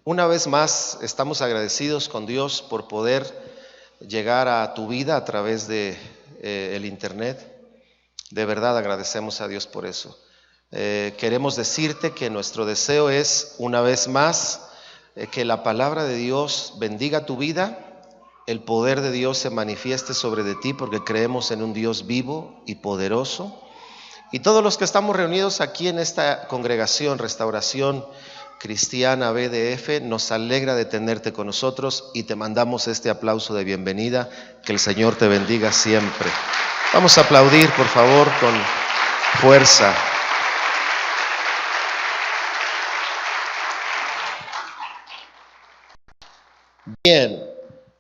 Una vez más estamos agradecidos con Dios por poder llegar a tu vida a través de el internet. De verdad agradecemos a Dios por eso. Queremos decirte que nuestro deseo es, una vez más, que la palabra de Dios bendiga tu vida, el poder de Dios se manifieste sobre de ti, porque creemos en un Dios vivo y poderoso. Y todos los que estamos reunidos aquí en esta congregación, Restauración Cristiana BDF, nos alegra de tenerte con nosotros y te mandamos este aplauso de bienvenida. Que el Señor te bendiga siempre. Vamos a aplaudir, por favor, con fuerza. Bien,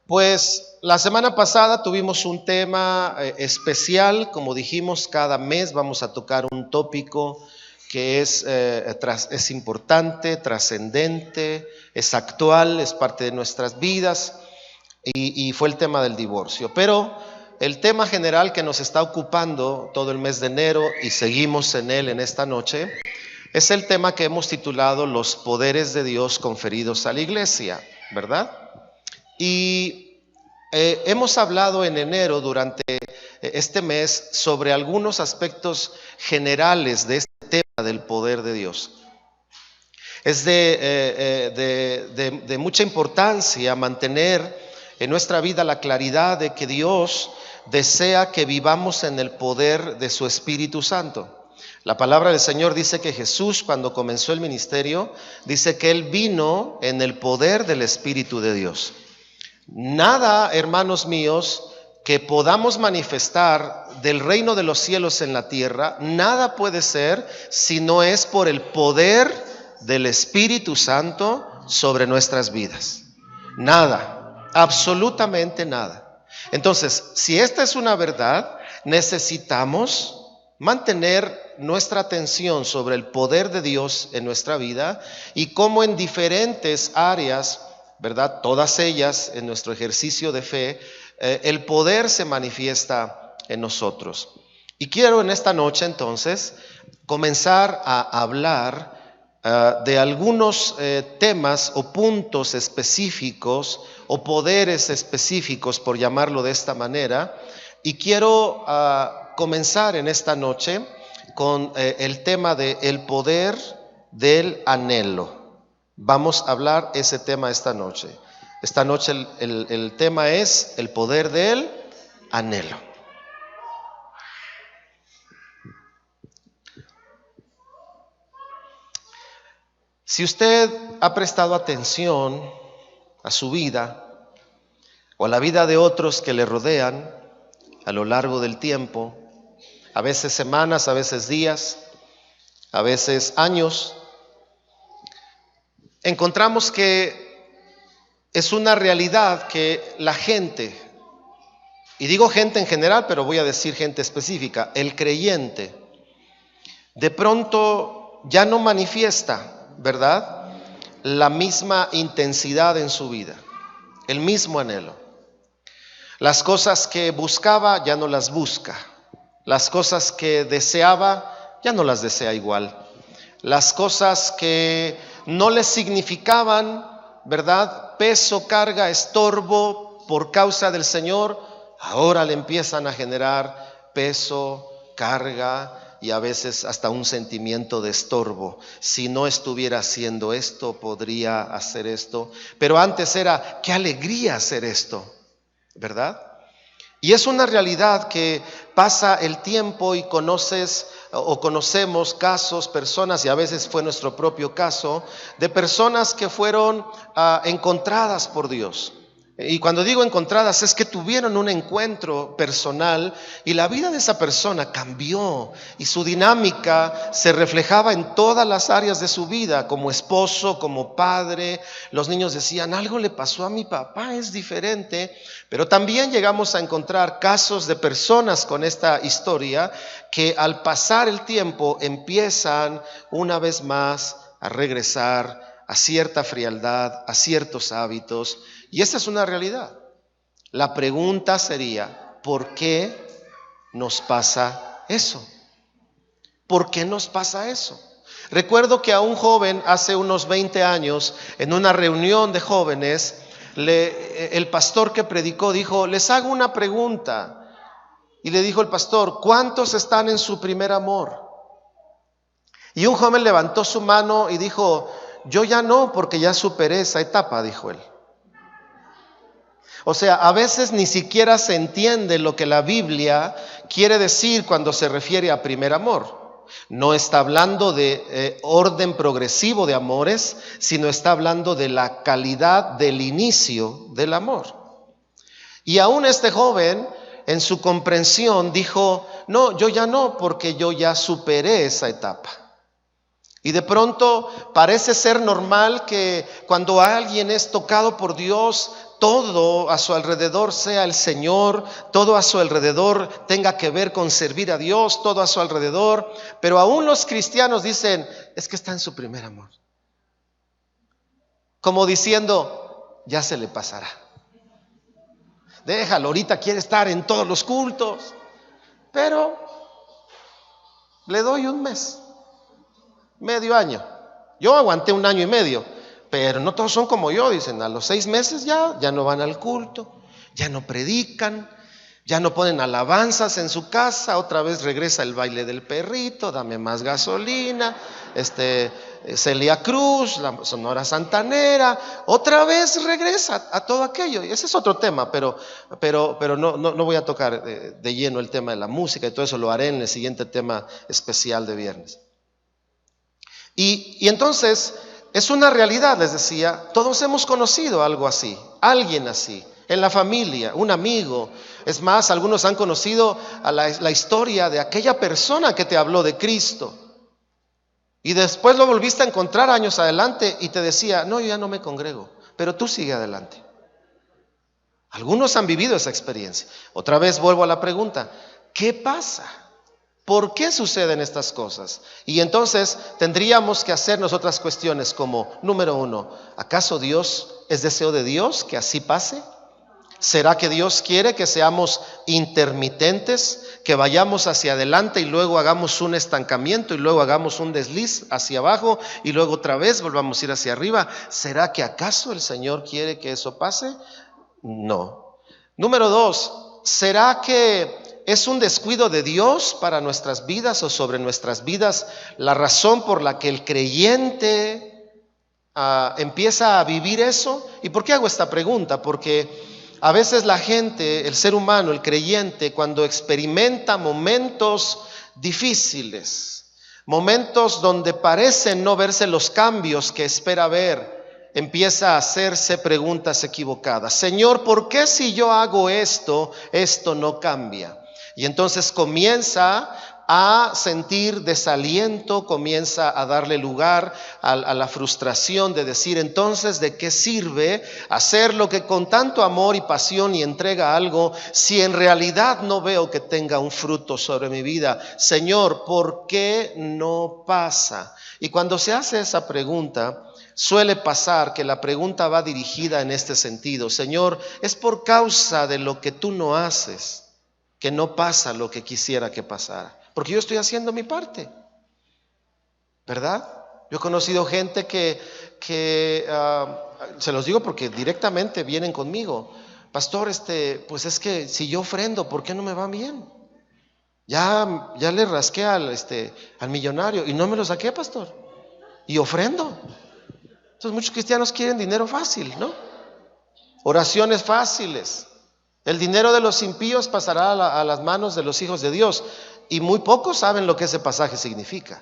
pues la semana pasada tuvimos un tema especial. Como dijimos, cada mes vamos a tocar un tópico que es importante, trascendente, es actual, es parte de nuestras vidas, y fue el tema del divorcio. Pero el tema general que nos está ocupando todo el mes de enero, y seguimos en él en esta noche, es el tema que hemos titulado Los poderes de Dios conferidos a la iglesia, ¿verdad? Y hemos hablado en enero, durante este mes, sobre algunos aspectos generales de este tema del poder de Dios. Es de mucha importancia mantener en nuestra vida la claridad de que Dios desea que vivamos en el poder de su Espíritu Santo. La palabra del Señor dice que Jesús, cuando comenzó el ministerio, dice que Él vino en el poder del Espíritu de Dios. Nada, hermanos míos, que podamos manifestar del reino de los cielos en la tierra, nada puede ser si no es por el poder del Espíritu Santo sobre nuestras vidas. Nada, absolutamente nada. Entonces, si esta es una verdad, necesitamos mantener nuestra atención sobre el poder de Dios en nuestra vida y cómo en diferentes áreas, ¿verdad? Todas ellas en nuestro ejercicio de fe, el poder se manifiesta en nosotros. Y quiero en esta noche entonces comenzar a hablar de algunos temas o puntos específicos o poderes específicos, por llamarlo de esta manera. Y quiero comenzar en esta noche con el tema de el poder del anhelo. Vamos a hablar ese tema esta noche. Esta noche el tema es el poder del anhelo. Si usted ha prestado atención a su vida o a la vida de otros que le rodean a lo largo del tiempo, a veces semanas, a veces días, a veces años, encontramos que es una realidad que la gente, y digo gente en general, pero voy a decir gente específica, el creyente, de pronto ya no manifiesta, ¿verdad?, la misma intensidad en su vida, el mismo anhelo. Las cosas que buscaba ya no las busca, las cosas que deseaba ya no las desea igual, las cosas que no le significaban, ¿verdad?, peso, carga, estorbo por causa del Señor, ahora le empiezan a generar peso, carga y a veces hasta un sentimiento de estorbo. Si no estuviera haciendo esto, podría hacer esto, pero antes era qué alegría hacer esto, ¿verdad? Y es una realidad que pasa el tiempo y conoces o conocemos casos, personas, y a veces fue nuestro propio caso, de personas que fueron encontradas por Dios. Y cuando digo encontradas es que tuvieron un encuentro personal y la vida de esa persona cambió y su dinámica se reflejaba en todas las áreas de su vida, como esposo, como padre. Los niños decían, algo le pasó a mi papá, es diferente. Pero también llegamos a encontrar casos de personas con esta historia que al pasar el tiempo empiezan una vez más a regresar a cierta frialdad, a ciertos hábitos. Y esta es una realidad. La pregunta sería, ¿por qué nos pasa eso? ¿Por qué nos pasa eso? Recuerdo que a un joven hace unos 20 años, en una reunión de jóvenes, el pastor que predicó dijo: les hago una pregunta. Y le dijo el pastor: ¿cuántos están en su primer amor? Y un joven levantó su mano y dijo: yo ya no, porque ya superé esa etapa, dijo él. O sea, a veces ni siquiera se entiende lo que la Biblia quiere decir cuando se refiere a primer amor. No está hablando de orden progresivo de amores, sino está hablando de la calidad del inicio del amor. Y aún este joven, en su comprensión, dijo: no, yo ya no, porque yo ya superé esa etapa. Y de pronto parece ser normal que cuando alguien es tocado por Dios, todo a su alrededor sea el Señor, todo a su alrededor tenga que ver con servir a Dios, todo a su alrededor. Pero aún los cristianos dicen: es que está en su primer amor. Como diciendo: ya se le pasará. Déjalo, ahorita quiere estar en todos los cultos, pero le doy un mes, medio año. Yo aguanté 1 año y medio, pero no todos son como yo, dicen. A los 6 meses ya no van al culto, ya no predican, ya no ponen alabanzas en su casa. Otra vez regresa el baile del perrito, dame más gasolina, Celia Cruz, la Sonora Santanera. Otra vez regresa a todo aquello. Y ese es otro tema, pero no voy a tocar de lleno el tema de la música y todo eso. Lo haré en el siguiente tema especial de viernes. Y entonces es una realidad, les decía. Todos hemos conocido algo así, alguien así, en la familia, un amigo. Es más, algunos han conocido a la historia de aquella persona que te habló de Cristo y después lo volviste a encontrar años adelante y te decía: no, yo ya no me congrego, pero tú sigue adelante. Algunos han vivido esa experiencia. Otra vez vuelvo a la pregunta: ¿qué pasa? ¿Por qué suceden estas cosas? Y entonces tendríamos que hacernos otras cuestiones como: número 1, ¿acaso es deseo de Dios que así pase? ¿Será que Dios quiere que seamos intermitentes, que vayamos hacia adelante y luego hagamos un estancamiento y luego hagamos un desliz hacia abajo y luego otra vez volvamos a ir hacia arriba? ¿Será que acaso el Señor quiere que eso pase? No. Número 2, ¿será que es un descuido de Dios para nuestras vidas o sobre nuestras vidas la razón por la que el creyente empieza a vivir eso? ¿Y por qué hago esta pregunta? Porque a veces la gente, el ser humano, el creyente, cuando experimenta momentos difíciles, momentos donde parecen no verse los cambios que espera ver, empieza a hacerse preguntas equivocadas. Señor, ¿por qué si yo hago esto no cambia? Y entonces comienza a sentir desaliento, comienza a darle lugar a la frustración de decir: entonces, ¿de qué sirve hacer lo que con tanto amor y pasión y entrega algo si en realidad no veo que tenga un fruto sobre mi vida? Señor, ¿por qué no pasa? Y cuando se hace esa pregunta, suele pasar que la pregunta va dirigida en este sentido: Señor, ¿es por causa de lo que tú no haces que no pasa lo que quisiera que pasara? Porque yo estoy haciendo mi parte, ¿verdad? Yo he conocido gente que se los digo porque directamente vienen conmigo: pastor, pues es que si yo ofrendo, ¿por qué no me va bien? Ya le rasqué al millonario y no me lo saqué, pastor, y ofrendo. Entonces muchos cristianos quieren dinero fácil, ¿no? Oraciones fáciles. El dinero de los impíos pasará a las manos de los hijos de Dios. Y muy pocos saben lo que ese pasaje significa.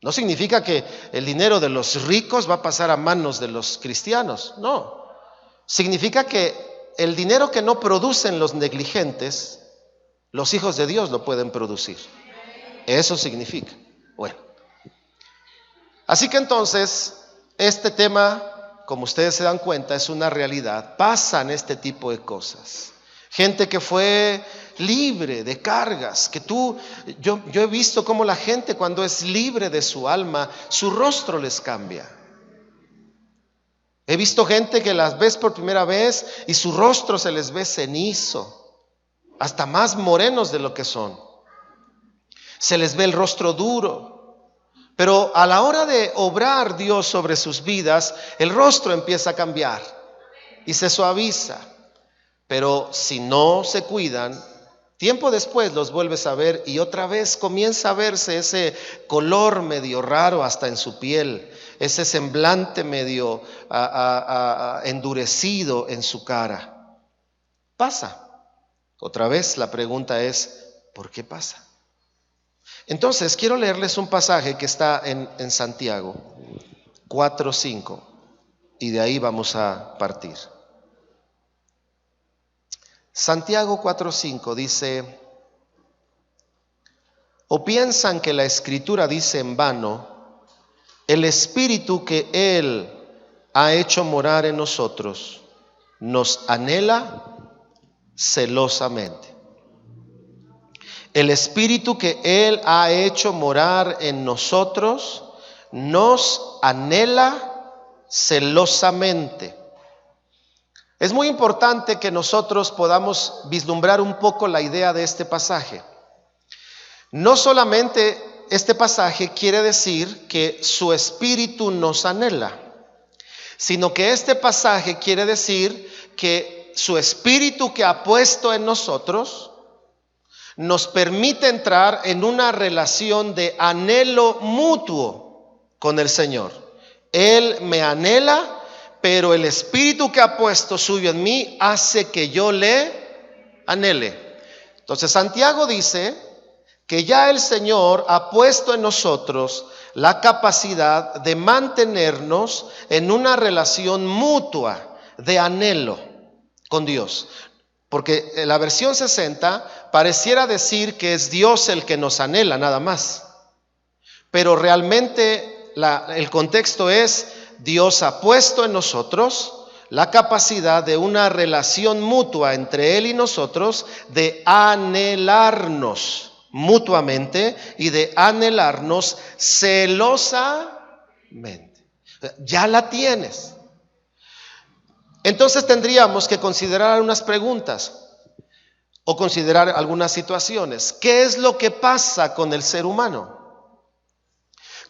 No significa que el dinero de los ricos va a pasar a manos de los cristianos. No. Significa que el dinero que no producen los negligentes, los hijos de Dios lo pueden producir. Eso significa. Bueno. Así que entonces, este tema, como ustedes se dan cuenta, es una realidad. Pasan este tipo de cosas. Gente que fue libre de cargas, yo he visto cómo la gente, cuando es libre de su alma, su rostro les cambia. He visto gente que las ves por primera vez y su rostro se les ve cenizo, hasta más morenos de lo que son. Se les ve el rostro duro, Pero a la hora de obrar Dios sobre sus vidas, el rostro empieza a cambiar y se suaviza. Pero si no se cuidan, tiempo después los vuelves a ver y otra vez comienza a verse ese color medio raro hasta en su piel, ese semblante medio endurecido en su cara. Pasa. Otra vez la pregunta es, ¿por qué pasa? Entonces quiero leerles un pasaje que está en Santiago 4:5 y de ahí vamos a partir. Santiago 4:5 dice: ¿o piensan que la Escritura dice en vano, el Espíritu que Él ha hecho morar en nosotros nos anhela celosamente? El Espíritu que Él ha hecho morar en nosotros nos anhela celosamente. Es muy importante que nosotros podamos vislumbrar un poco la idea de este pasaje. No solamente este pasaje quiere decir que su Espíritu nos anhela, sino que este pasaje quiere decir que su Espíritu que ha puesto en nosotros nos permite entrar en una relación de anhelo mutuo con el Señor. Él me anhela, pero el Espíritu que ha puesto suyo en mí hace que yo le anhele. Entonces Santiago dice que ya el Señor ha puesto en nosotros la capacidad de mantenernos en una relación mutua de anhelo con Dios. Porque la versión 60 pareciera decir que es Dios el que nos anhela nada más. Pero realmente el contexto es: Dios ha puesto en nosotros la capacidad de una relación mutua entre Él y nosotros, de anhelarnos mutuamente y de anhelarnos celosamente. Ya la tienes. Entonces tendríamos que considerar unas preguntas o considerar algunas situaciones. ¿Qué es lo que pasa con el ser humano?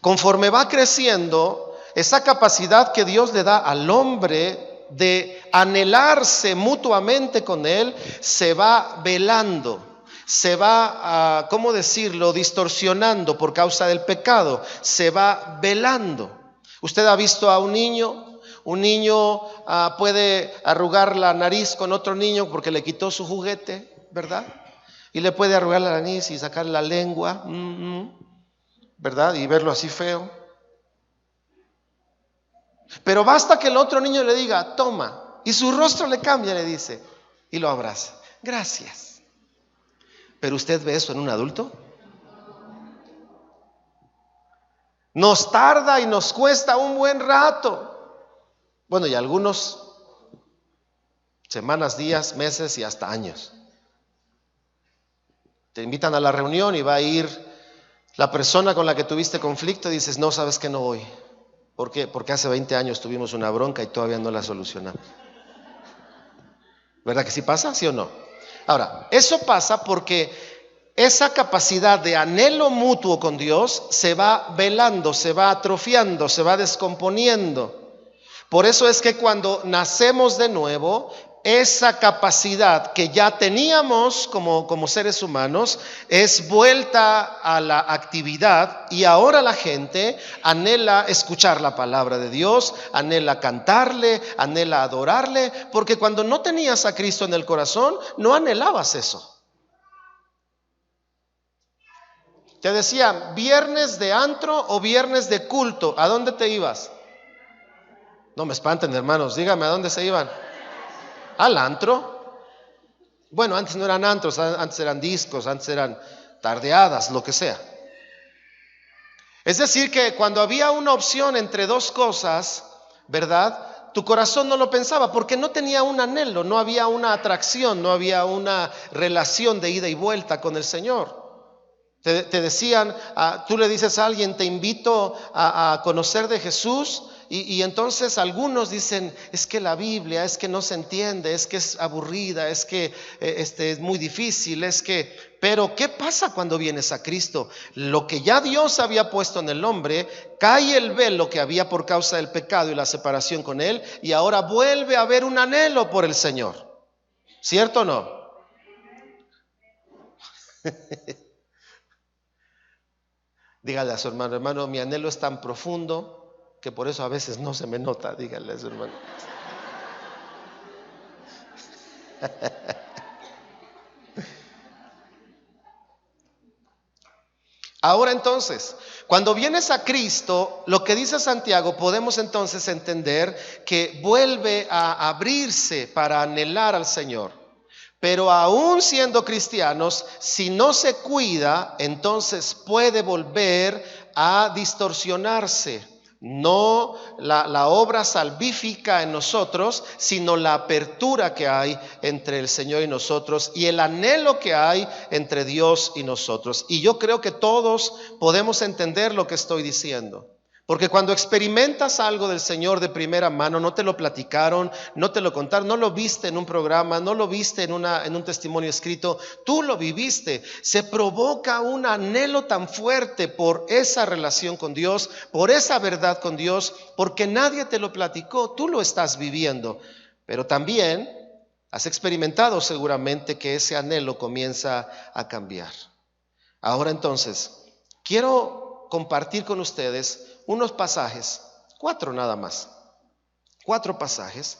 Conforme va creciendo, esa capacidad que Dios le da al hombre de anhelarse mutuamente con Él se va velando, se va, ¿cómo decirlo?, distorsionando por causa del pecado, se va velando. ¿Usted ha visto a un niño? Un niño puede arrugar la nariz con otro niño porque le quitó su juguete, ¿verdad? Y le puede arrugar la nariz y sacar la lengua, ¿verdad? Y verlo así feo. Pero basta que el otro niño le diga, toma, y su rostro le cambia, le dice, y lo abraza. Gracias. ¿Pero usted ve eso en un adulto? Nos tarda y nos cuesta un buen rato. Bueno, y algunos semanas, días, meses y hasta años. Te invitan a la reunión y va a ir la persona con la que tuviste conflicto y dices, no, sabes que no voy. ¿Por qué? Porque hace 20 años tuvimos una bronca y todavía no la solucionamos. ¿Verdad que sí pasa? ¿Sí o no? Ahora, eso pasa porque esa capacidad de anhelo mutuo con Dios se va velando, se va atrofiando, se va descomponiendo. Por eso es que cuando nacemos de nuevo, esa capacidad que ya teníamos como seres humanos es vuelta a la actividad, y ahora la gente anhela escuchar la palabra de Dios, anhela cantarle, anhela adorarle, porque cuando no tenías a Cristo en el corazón, no anhelabas eso. Te decían, viernes de antro o viernes de culto, ¿a dónde te ibas? No me espanten, hermanos, dígame, ¿a dónde se iban? ¿Al antro? Bueno, antes no eran antros, antes eran discos, antes eran tardeadas, lo que sea. Es decir, que cuando había una opción entre dos cosas, ¿verdad?, tu corazón no lo pensaba porque no tenía un anhelo, no había una atracción, no había una relación de ida y vuelta con el Señor. Te decían, tú le dices a alguien, te invito a conocer de Jesús, y entonces algunos dicen, es que la Biblia, es que no se entiende, es que es aburrida, es que es muy difícil, pero ¿qué pasa cuando vienes a Cristo? Lo que ya Dios había puesto en el hombre, cae el velo que había por causa del pecado y la separación con Él, y ahora vuelve a haber un anhelo por el Señor. ¿Cierto o no? Dígale a su hermano, hermano, mi anhelo es tan profundo que por eso a veces no se me nota. Dígale a su hermano. Ahora entonces, cuando vienes a Cristo, lo que dice Santiago, podemos entonces entender que vuelve a abrirse para anhelar al Señor. Pero aún siendo cristianos, si no se cuida, entonces puede volver a distorsionarse. No la obra salvífica en nosotros, sino la apertura que hay entre el Señor y nosotros y el anhelo que hay entre Dios y nosotros. Y yo creo que todos podemos entender lo que estoy diciendo. Porque cuando experimentas algo del Señor de primera mano, no te lo platicaron, no te lo contaron, no lo viste en un programa, no lo viste en un testimonio escrito, tú lo viviste. Se provoca un anhelo tan fuerte por esa relación con Dios, por esa verdad con Dios, porque nadie te lo platicó, tú lo estás viviendo. Pero también has experimentado seguramente que ese anhelo comienza a cambiar. Ahora entonces, quiero compartir con ustedes unos pasajes, 4 nada más, 4 pasajes,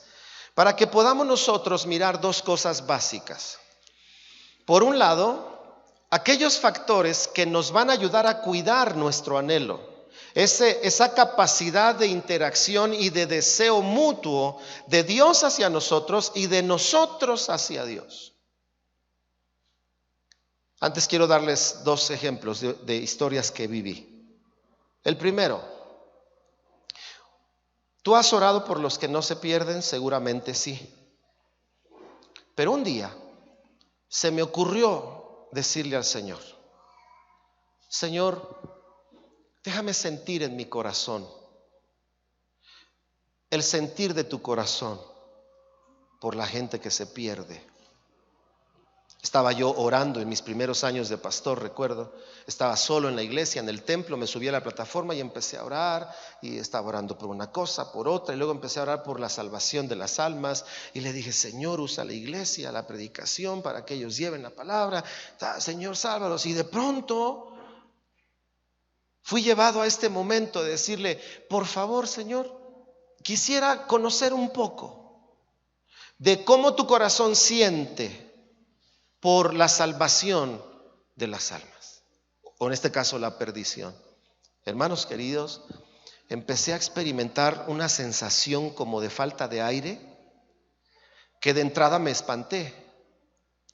para que podamos nosotros mirar 2 cosas básicas. Por un lado, aquellos factores que nos van a ayudar a cuidar nuestro anhelo, esa capacidad de interacción y de deseo mutuo de Dios hacia nosotros y de nosotros hacia Dios. Antes quiero darles 2 ejemplos de historias que viví. El primero, ¿tú has orado por los que no se pierden? Seguramente sí. Pero un día se me ocurrió decirle al Señor, Señor, déjame sentir en mi corazón el sentir de tu corazón por la gente que se pierde. Estaba yo orando en mis primeros años de pastor, recuerdo. Estaba solo en la iglesia, en el templo, me subí a la plataforma y empecé a orar. Y estaba orando por una cosa, por otra. Y luego empecé a orar por la salvación de las almas. Y le dije, Señor, usa la iglesia, la predicación para que ellos lleven la palabra. Señor, sálvalos. Y de pronto fui llevado a este momento de decirle, por favor, Señor, quisiera conocer un poco de cómo tu corazón siente por la salvación de las almas, o en este caso la perdición. Hermanos queridos, empecé a experimentar una sensación como de falta de aire, que de entrada me espanté.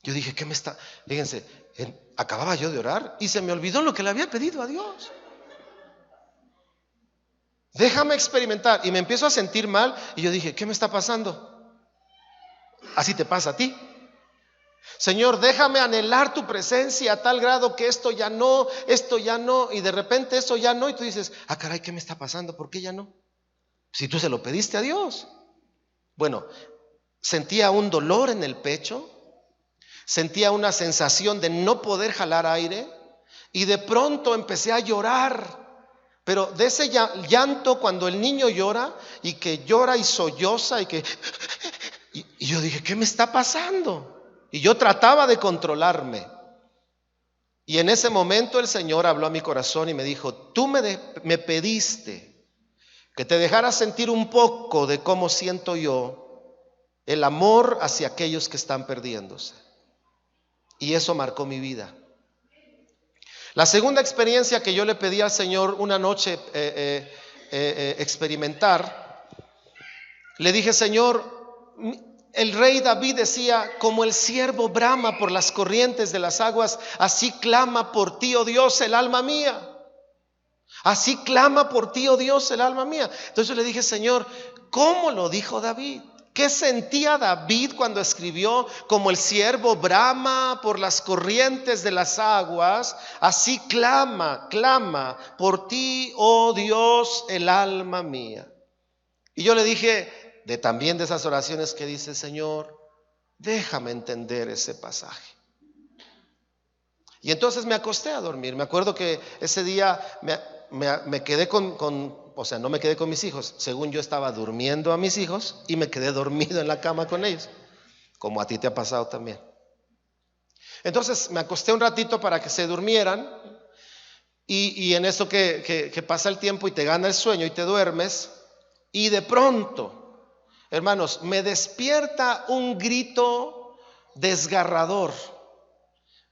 Yo dije, ¿qué me está? Fíjense, acababa yo de orar y se me olvidó lo que le había pedido a Dios. Déjame experimentar. Y me empiezo a sentir mal y yo dije, ¿qué me está pasando? Así te pasa a ti. Señor, déjame anhelar tu presencia a tal grado que esto ya no, y de repente eso ya no, y tú dices, caray, ¿qué me está pasando? ¿Por qué ya no? Si tú se lo pediste a Dios. Bueno, sentía un dolor en el pecho, sentía una sensación de no poder jalar aire, y de pronto empecé a llorar. Pero de ese llanto, cuando el niño llora, y que llora y solloza, y yo dije, ¿qué me está pasando? Y yo trataba de controlarme. Y en ese momento el Señor habló a mi corazón y me dijo, tú me pediste que te dejara sentir un poco de cómo siento yo el amor hacia aquellos que están perdiéndose. Y eso marcó mi vida. La segunda experiencia que yo le pedí al Señor una noche experimentar, le dije, Señor, el rey David decía, como el ciervo brama por las corrientes de las aguas, así clama por ti, oh Dios, el alma mía. Así clama por ti, oh Dios, el alma mía. Entonces yo le dije, Señor, ¿cómo lo dijo David? ¿Qué sentía David cuando escribió, como el ciervo brama por las corrientes de las aguas, así clama por ti, oh Dios, el alma mía? Y yo le dije, también de esas oraciones que dice, Señor, déjame entender ese pasaje. Y entonces me acosté a dormir. Me acuerdo que ese día me quedé o sea, no me quedé con mis hijos. Según yo estaba durmiendo a mis hijos y me quedé dormido en la cama con ellos, como a ti te ha pasado también. Entonces me acosté un ratito para que se durmieran y en eso que pasa el tiempo y te gana el sueño y te duermes, y de pronto, hermanos, me despierta un grito desgarrador.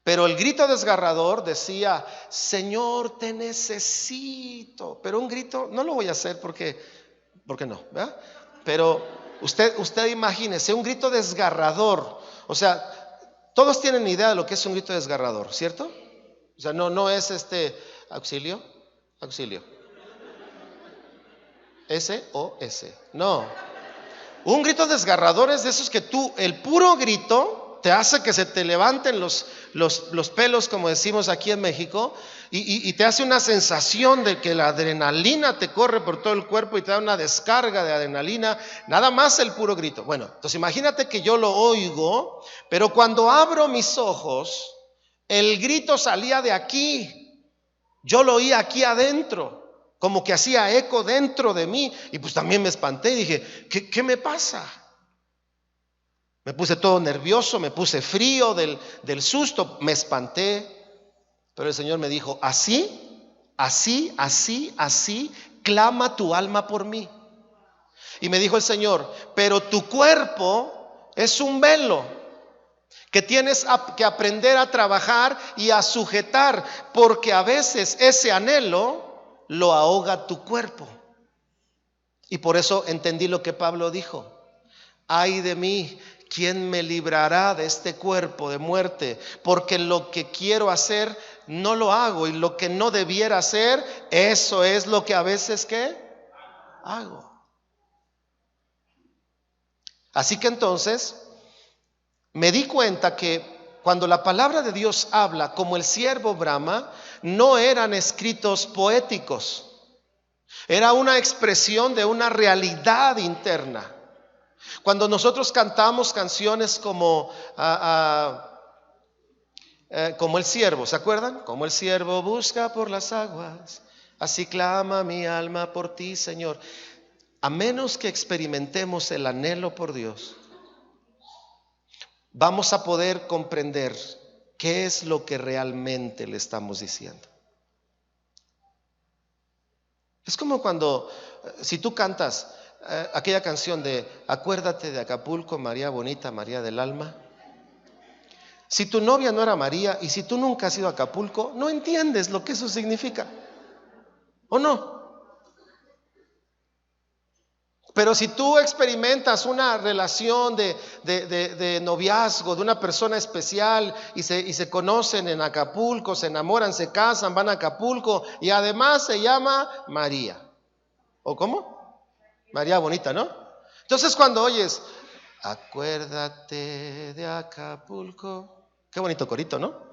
Pero el grito desgarrador decía, Señor, te necesito. Pero un grito, no lo voy a hacer porque no, ¿verdad? Pero usted imagínese, un grito desgarrador. O sea, todos tienen idea de lo que es un grito desgarrador, ¿cierto? O sea, no es auxilio. SOS. No. Un grito desgarrador es de esos que el puro grito te hace que se te levanten los pelos, como decimos aquí en México, y te hace una sensación de que la adrenalina te corre por todo el cuerpo y te da una descarga de adrenalina, nada más el puro grito. Bueno, entonces imagínate que yo lo oigo, pero cuando abro mis ojos, el grito salía de aquí, yo lo oía aquí adentro, como que hacía eco dentro de mí, y pues también me espanté y dije, ¿qué me pasa? Me puse todo nervioso, me puse frío del susto, me espanté. Pero el Señor me dijo, así, clama tu alma por mí. Y me dijo el Señor, pero tu cuerpo es un velo que tienes que aprender a trabajar y a sujetar, porque a veces ese anhelo lo ahoga tu cuerpo. Y por eso entendí lo que Pablo dijo. Ay de mí, ¿quién me librará de este cuerpo de muerte? Porque lo que quiero hacer no lo hago, y lo que no debiera hacer, eso es lo que a veces ¿qué? Hago. Así que entonces me di cuenta que cuando la palabra de Dios habla como el siervo brama, no eran escritos poéticos, era una expresión de una realidad interna. Cuando nosotros cantamos canciones como el siervo, ¿se acuerdan? Como el siervo busca por las aguas, así clama mi alma por ti, Señor. A menos que experimentemos el anhelo por Dios, vamos a poder comprender qué es lo que realmente le estamos diciendo. Es como cuando, si tú cantas aquella canción de acuérdate de Acapulco, María bonita, María del alma. Si tu novia no era María y si tú nunca has ido a Acapulco, no entiendes lo que eso significa, ¿o no? Pero si tú experimentas una relación de noviazgo de una persona especial y se conocen en Acapulco, se enamoran, se casan, van a Acapulco y además se llama María, ¿o cómo? María bonita, ¿no? Entonces cuando oyes, acuérdate de Acapulco, qué bonito corito, ¿no?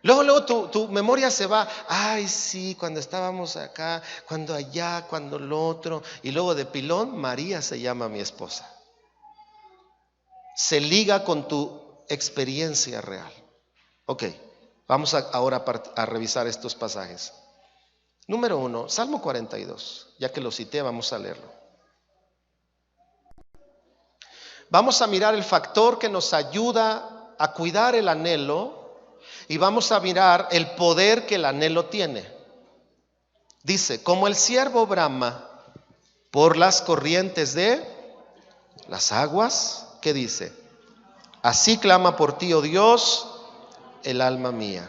Luego tu memoria se va, ay sí, cuando estábamos acá, cuando allá, cuando lo otro, y luego de pilón, María se llama mi esposa. Se liga con tu experiencia real. Ok, vamos ahora a revisar estos pasajes. Número 1, Salmo 42, ya que lo cité, vamos a leerlo. Vamos a mirar el factor que nos ayuda a cuidar el anhelo y vamos a mirar el poder que el anhelo tiene. Dice, como el siervo brama por las corrientes de las aguas, ¿qué dice? Así clama por ti, oh Dios, el alma mía.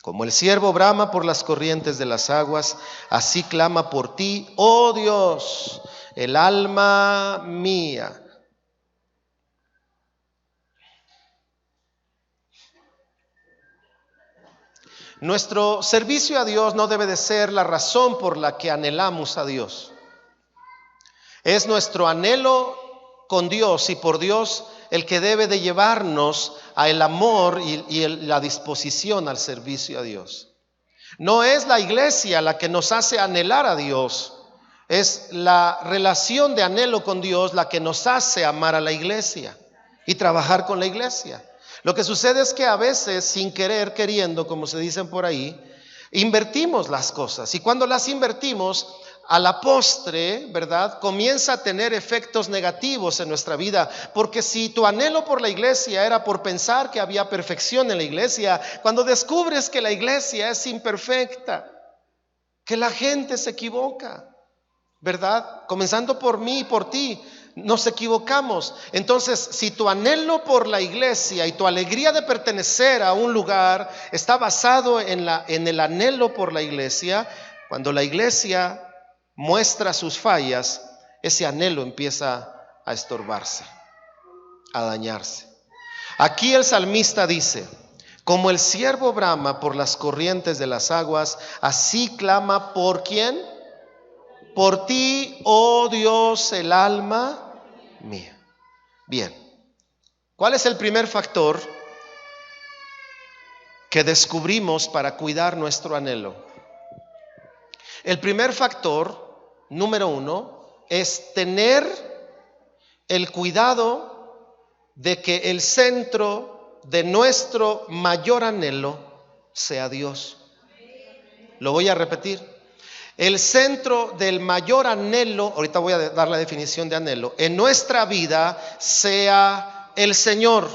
Como el siervo brama por las corrientes de las aguas, así clama por ti, oh Dios, el alma mía. Nuestro servicio a Dios no debe de ser la razón por la que anhelamos a Dios. Es nuestro anhelo con Dios y por Dios el que debe de llevarnos a el amor y la disposición al servicio a Dios. No es la iglesia la que nos hace anhelar a Dios. Es la relación de anhelo con Dios la que nos hace amar a la iglesia y trabajar con la iglesia. Lo que sucede es que a veces, sin querer, queriendo, como se dicen por ahí, invertimos las cosas. Y cuando las invertimos, a la postre, ¿verdad?, comienza a tener efectos negativos en nuestra vida. Porque si tu anhelo por la iglesia era por pensar que había perfección en la iglesia, cuando descubres que la iglesia es imperfecta, que la gente se equivoca, ¿verdad? Comenzando por mí y por ti, nos equivocamos. Entonces, si tu anhelo por la iglesia y tu alegría de pertenecer a un lugar está basado en el anhelo por la iglesia, cuando la iglesia muestra sus fallas, ese anhelo empieza a estorbarse, a dañarse. Aquí el salmista dice: como el ciervo brama por las corrientes de las aguas, así clama ¿por quién? Por ti, oh Dios, el alma mía. Bien, ¿cuál es el primer factor que descubrimos para cuidar nuestro anhelo? El primer factor, número 1, es tener el cuidado de que el centro de nuestro mayor anhelo sea Dios. Lo voy a repetir. El centro del mayor anhelo, ahorita voy a dar la definición de anhelo, en nuestra vida sea el Señor.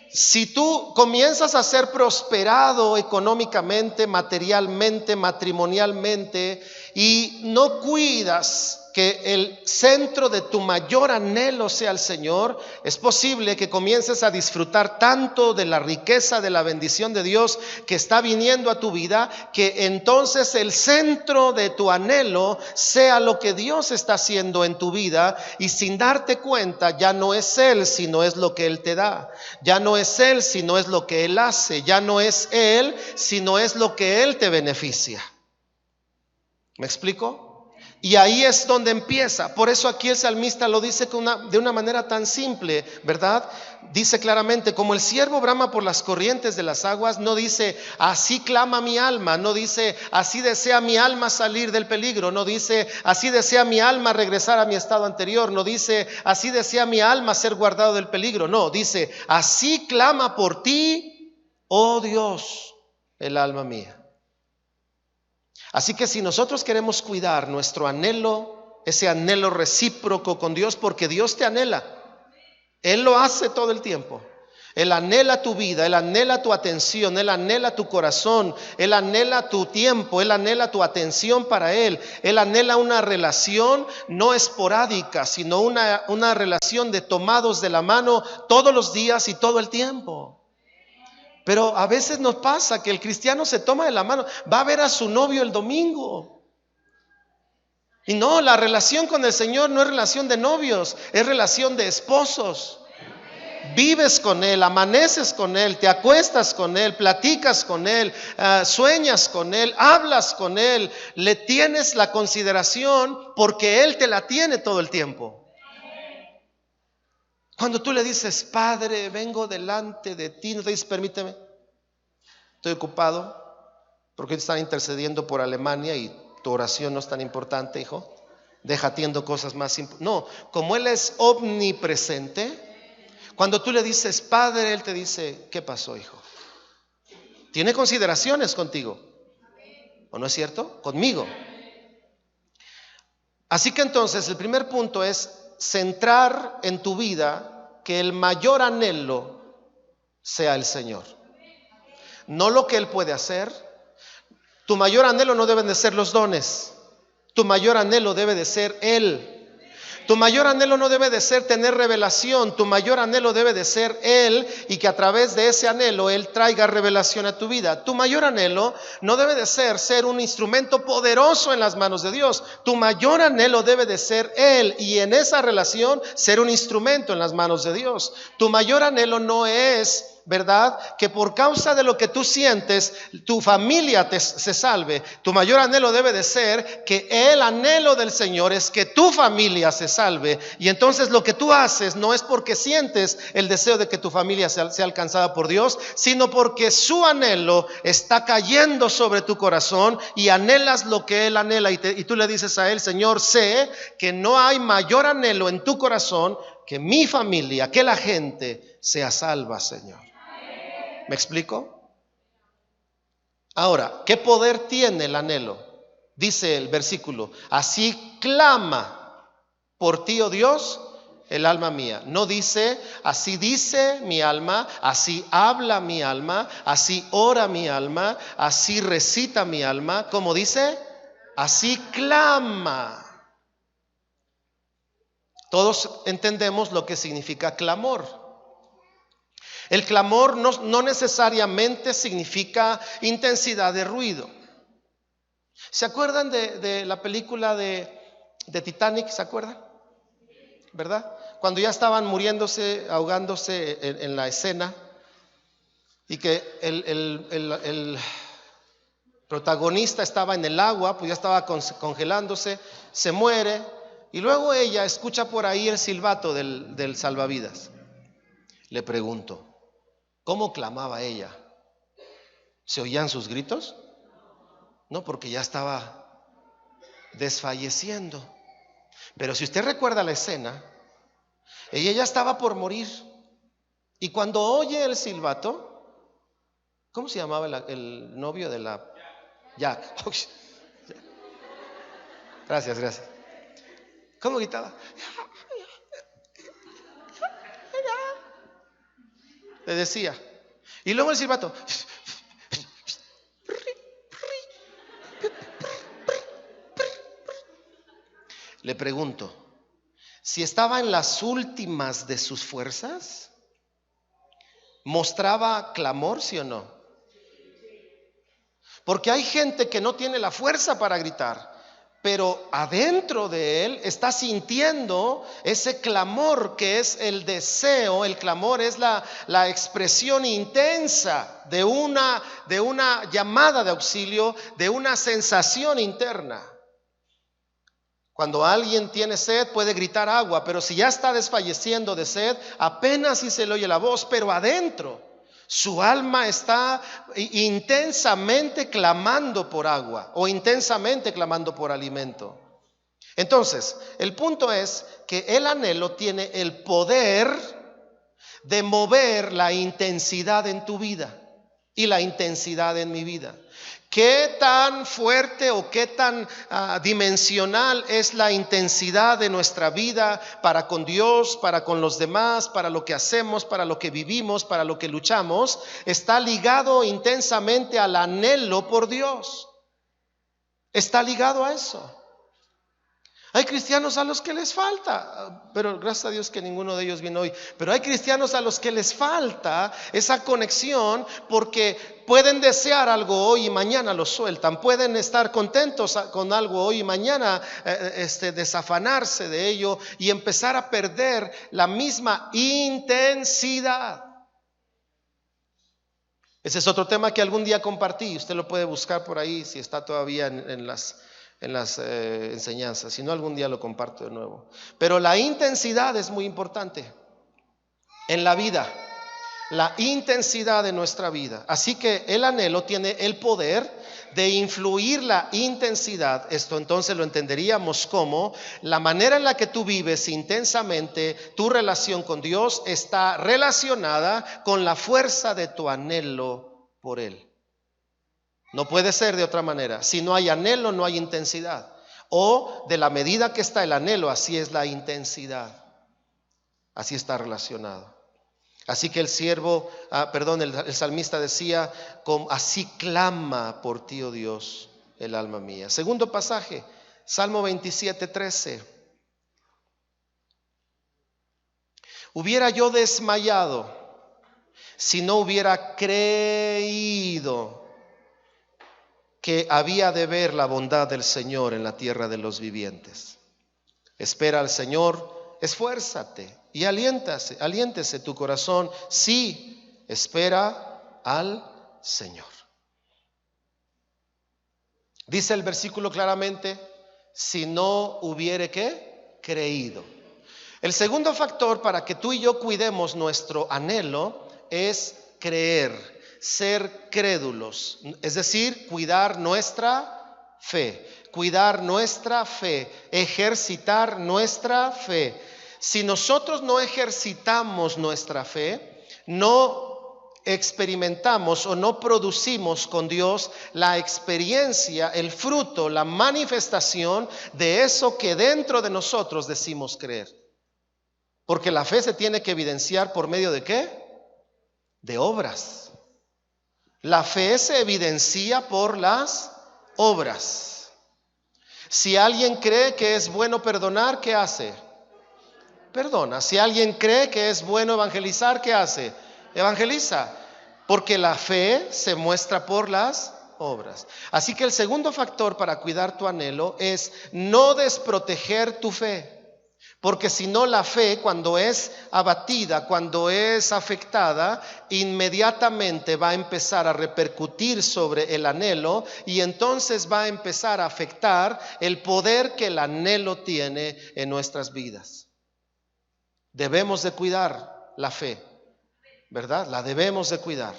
Si tú comienzas a ser prosperado económicamente, materialmente, matrimonialmente, y no cuidas que el centro de tu mayor anhelo sea el Señor, es posible que comiences a disfrutar tanto de la riqueza, de la bendición de Dios que está viniendo a tu vida, que entonces el centro de tu anhelo sea lo que Dios está haciendo en tu vida, y sin darte cuenta ya no es Él, sino es lo que Él te da. Ya no es Él, sino es lo que Él hace. Ya no es Él, sino es lo que Él te beneficia. ¿Me explico? Y ahí es donde empieza. Por eso aquí el salmista lo dice de una manera tan simple, ¿verdad? Dice claramente: como el ciervo brama por las corrientes de las aguas. No dice así clama mi alma. No dice así desea mi alma salir del peligro. No dice así desea mi alma regresar a mi estado anterior. No dice así desea mi alma ser guardado del peligro. No, dice así clama por ti, oh Dios, el alma mía. Así que si nosotros queremos cuidar nuestro anhelo, ese anhelo recíproco con Dios, porque Dios te anhela, Él lo hace todo el tiempo. Él anhela tu vida, Él anhela tu atención, Él anhela tu corazón, Él anhela tu tiempo, Él anhela tu atención para Él. Él anhela una relación no esporádica, sino una relación de tomados de la mano todos los días y todo el tiempo. Pero a veces nos pasa que el cristiano se toma de la mano, va a ver a su novio el domingo. Y no, la relación con el Señor no es relación de novios, es relación de esposos. Vives con Él, amaneces con Él, te acuestas con Él, platicas con Él, sueñas con Él, hablas con Él, le tienes la consideración porque Él te la tiene todo el tiempo. Cuando tú le dices: Padre, vengo delante de ti, no te dices: permíteme, estoy ocupado porque están intercediendo por Alemania y tu oración no es tan importante, hijo, deja, atiendo cosas más importantes. No, como Él es omnipresente, cuando tú le dices Padre, Él te dice: ¿qué pasó, hijo? Tiene consideraciones contigo, ¿o no es cierto? Conmigo. Así que entonces el primer punto es centrar en tu vida que el mayor anhelo sea el Señor, no lo que Él puede hacer. Tu mayor anhelo no deben de ser los dones, tu mayor anhelo debe de ser Él. Tu mayor anhelo no debe de ser tener revelación, tu mayor anhelo debe de ser Él, y que a través de ese anhelo Él traiga revelación a tu vida. Tu mayor anhelo no debe de ser un instrumento poderoso en las manos de Dios. Tu mayor anhelo debe de ser Él, y en esa relación ser un instrumento en las manos de Dios. Tu mayor anhelo no es ¿verdad? Que por causa de lo que tú sientes, tu familia se salve. Tu mayor anhelo debe de ser que el anhelo del Señor es que tu familia se salve. Y entonces lo que tú haces no es porque sientes el deseo de que tu familia sea alcanzada por Dios, sino porque su anhelo está cayendo sobre tu corazón y anhelas lo que Él anhela. Y tú le dices a Él: Señor, sé que no hay mayor anhelo en tu corazón que mi familia, que la gente sea salva, Señor. ¿Me explico? Ahora, ¿qué poder tiene el anhelo? Dice el versículo: así clama por ti, oh Dios, el alma mía. No dice: así dice mi alma, así habla mi alma, así ora mi alma, así recita mi alma. ¿Cómo dice? Así clama. Todos entendemos lo que significa clamor. El clamor no necesariamente significa intensidad de ruido. ¿Se acuerdan de la película de Titanic? ¿Se acuerdan? ¿Verdad? Cuando ya estaban muriéndose, ahogándose en la escena, y que el protagonista estaba en el agua, pues ya estaba congelándose, se muere, y luego ella escucha por ahí el silbato del salvavidas. Le pregunto: ¿cómo clamaba ella? ¿Se oían sus gritos? No, porque ya estaba desfalleciendo. Pero si usted recuerda la escena, ella ya estaba por morir. Y cuando oye el silbato, ¿cómo se llamaba el novio de la Jack? Gracias. ¿Cómo gritaba? Le decía. Y luego el silbato. Le pregunto, si estaba en las últimas de sus fuerzas, ¿mostraba clamor, sí o no? Porque hay gente que no tiene la fuerza para gritar, pero adentro de él está sintiendo ese clamor que es el deseo. El clamor es la expresión intensa de una llamada de auxilio, de una sensación interna. Cuando alguien tiene sed puede gritar agua, pero si ya está desfalleciendo de sed, apenas si se le oye la voz, pero adentro su alma está intensamente clamando por agua o intensamente clamando por alimento. Entonces, el punto es que el anhelo tiene el poder de mover la intensidad en tu vida y la intensidad en mi vida. ¿Qué tan fuerte o qué tan dimensional es la intensidad de nuestra vida para con Dios, para con los demás, para lo que hacemos, para lo que vivimos, para lo que luchamos? Está ligado intensamente al anhelo por Dios. Está ligado a eso. Hay cristianos a los que les falta, pero gracias a Dios que ninguno de ellos vino hoy. Pero hay cristianos a los que les falta esa conexión, porque pueden desear algo hoy y mañana lo sueltan. Pueden estar contentos con algo hoy y mañana desafanarse de ello y empezar a perder la misma intensidad. Ese es otro tema que algún día compartí. Usted lo puede buscar por ahí si está todavía en las enseñanzas. Si no, algún día lo comparto de nuevo. Pero la intensidad es muy importante en la vida, la intensidad de nuestra vida. Así que el anhelo tiene el poder de influir la intensidad. Esto entonces lo entenderíamos como la manera en la que tú vives intensamente tu relación con Dios está relacionada con la fuerza de tu anhelo por Él. No puede ser de otra manera. Si no hay anhelo, no hay intensidad. O de la medida que está el anhelo, así es la intensidad. Así está relacionado. Así que el salmista decía: así clama por ti, oh Dios, el alma mía. Segundo pasaje, Salmo 27:13. Hubiera yo desmayado si no hubiera creído que había de ver la bondad del Señor en la tierra de los vivientes. Espera al Señor, esfuérzate y aliéntese tu corazón. Sí, Espera al Señor. Dice el versículo claramente, si no hubiere ¿qué? Creído. El segundo factor para que tú y yo cuidemos nuestro anhelo es creer, ser crédulos, es decir, cuidar nuestra fe, ejercitar nuestra fe. Si nosotros no ejercitamos nuestra fe, no experimentamos o no producimos con Dios la experiencia, el fruto, la manifestación de eso que dentro de nosotros decimos creer. Porque la fe se tiene que evidenciar por medio de ¿qué? De obras. La fe se evidencia por las obras. Si alguien cree que es bueno perdonar, ¿qué hace? Perdona. Si alguien cree que es bueno evangelizar, ¿qué hace? Evangeliza. Porque la fe se muestra por las obras. Así que el segundo factor para cuidar tu anhelo es no desproteger tu fe. Porque si no, la fe, cuando es abatida, cuando es afectada, inmediatamente va a empezar a repercutir sobre el anhelo y entonces va a empezar a afectar el poder que el anhelo tiene en nuestras vidas. Debemos de cuidar la fe, ¿verdad? La debemos de cuidar.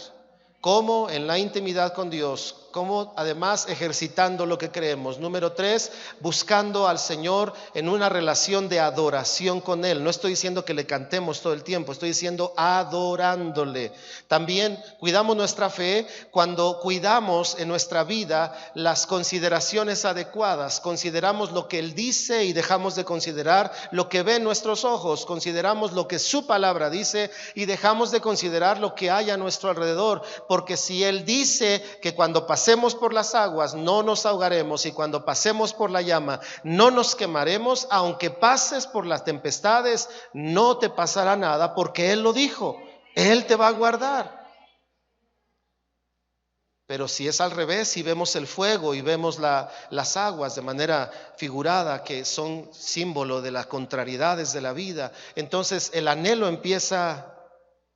¿Cómo? En la intimidad con Dios. ¿Cómo? Además ejercitando lo que creemos. Número 3, buscando al Señor en una relación de adoración con Él. No estoy diciendo que le cantemos todo el tiempo, estoy diciendo adorándole. También cuidamos nuestra fe cuando cuidamos en nuestra vida las consideraciones adecuadas. Consideramos lo que Él dice y dejamos de considerar lo que ven nuestros ojos. Consideramos lo que su palabra dice y dejamos de considerar lo que hay a nuestro alrededor. Porque si Él dice que cuando pasemos por las aguas no nos ahogaremos y cuando pasemos por la llama no nos quemaremos, aunque pases por las tempestades no te pasará nada porque Él lo dijo, Él te va a guardar. Pero si es al revés, si vemos el fuego y vemos las aguas de manera figurada, que son símbolo de las contrariedades de la vida, entonces el anhelo empieza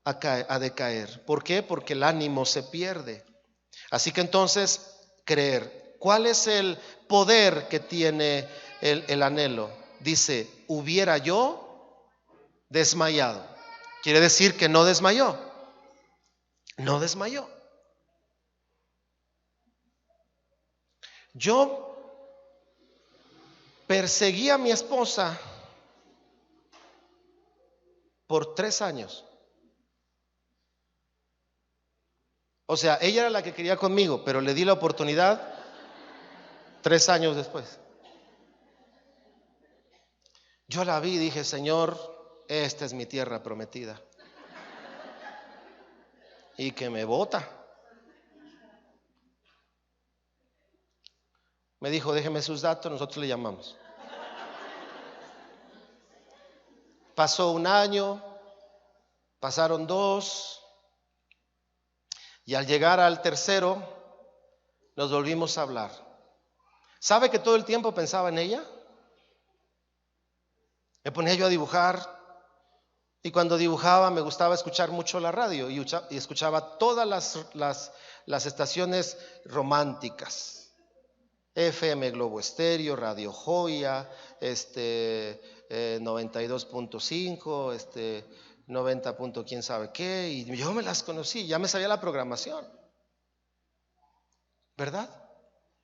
a decaer. ¿Por qué? Porque el ánimo se pierde. Así que entonces, creer. ¿Cuál es el poder que tiene el anhelo? Dice, hubiera yo desmayado. Quiere decir que no desmayó. No desmayó. Yo perseguí a mi esposa por 3 años. O sea, ella era la que quería conmigo, pero le di la oportunidad 3 años después. Yo la vi y dije, Señor, esta es mi tierra prometida. Y que me bota. Me dijo, déjeme sus datos, nosotros le llamamos. Pasó 1 año, pasaron 2. Y al llegar al 3, nos volvimos a hablar. ¿Sabe que todo el tiempo pensaba en ella? Me ponía yo a dibujar y cuando dibujaba me gustaba escuchar mucho la radio y escuchaba todas las estaciones románticas. FM Globo Estéreo, Radio Joya, 92.5, 90. quién sabe qué, y yo me las conocí, ya me sabía la programación, ¿verdad?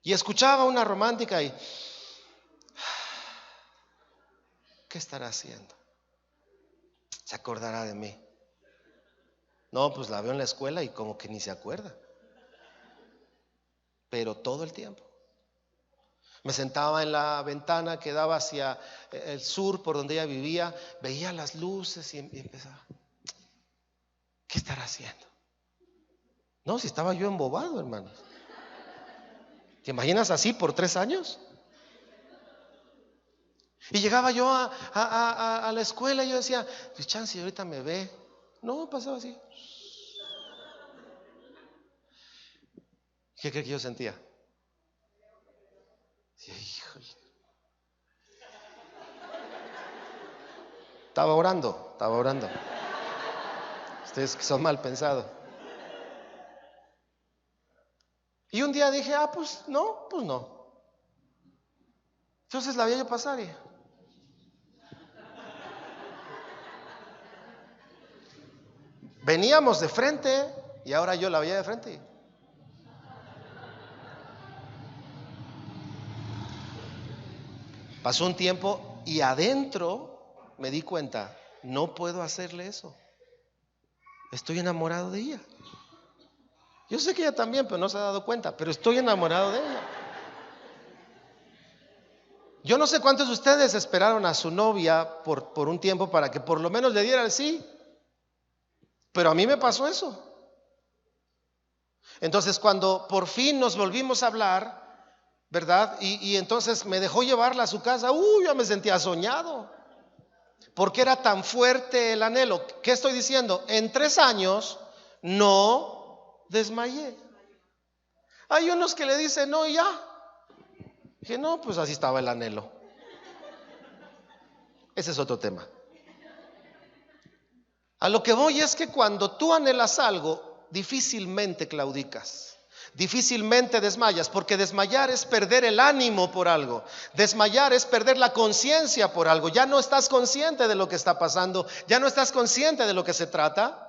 Y escuchaba una romántica y ¿qué estará haciendo? ¿Se acordará de mí? No, pues la veo en la escuela y como que ni se acuerda. Pero todo el tiempo. Me sentaba en la ventana que daba hacia el sur por donde ella vivía, veía las luces y empezaba, ¿qué estará haciendo? No, si estaba yo embobado, hermanos. ¿Te imaginas así por 3 años? Y llegaba yo a la escuela y yo decía, pues chance, ahorita me ve. No, pasaba así. ¿Qué cree que yo sentía? Sí, híjole. Estaba orando. Ustedes que son mal pensados. Y un día dije, pues no. Entonces la vi yo pasar y veníamos de frente y ahora yo la veía de frente. Pasó un tiempo y adentro me di cuenta, no puedo hacerle eso. Estoy enamorado de ella. Yo sé que ella también, pero no se ha dado cuenta, pero estoy enamorado de ella. Yo no sé cuántos de ustedes esperaron a su novia por un tiempo para que por lo menos le diera el sí, pero a mí me pasó eso. Entonces cuando por fin nos volvimos a hablar, ¿verdad? Y entonces me dejó llevarla a su casa. Yo me sentía soñado, porque era tan fuerte el anhelo. ¿Qué estoy diciendo? En 3 años no desmayé. Hay unos que le dicen no y ya. Dije, no, pues así estaba el anhelo. Ese es otro tema. A lo que voy es que cuando tú anhelas algo, difícilmente claudicas, difícilmente desmayas, porque desmayar es perder el ánimo por algo, desmayar es perder la conciencia por algo. Ya no estás consciente de lo que está pasando, ya no estás consciente de lo que se trata.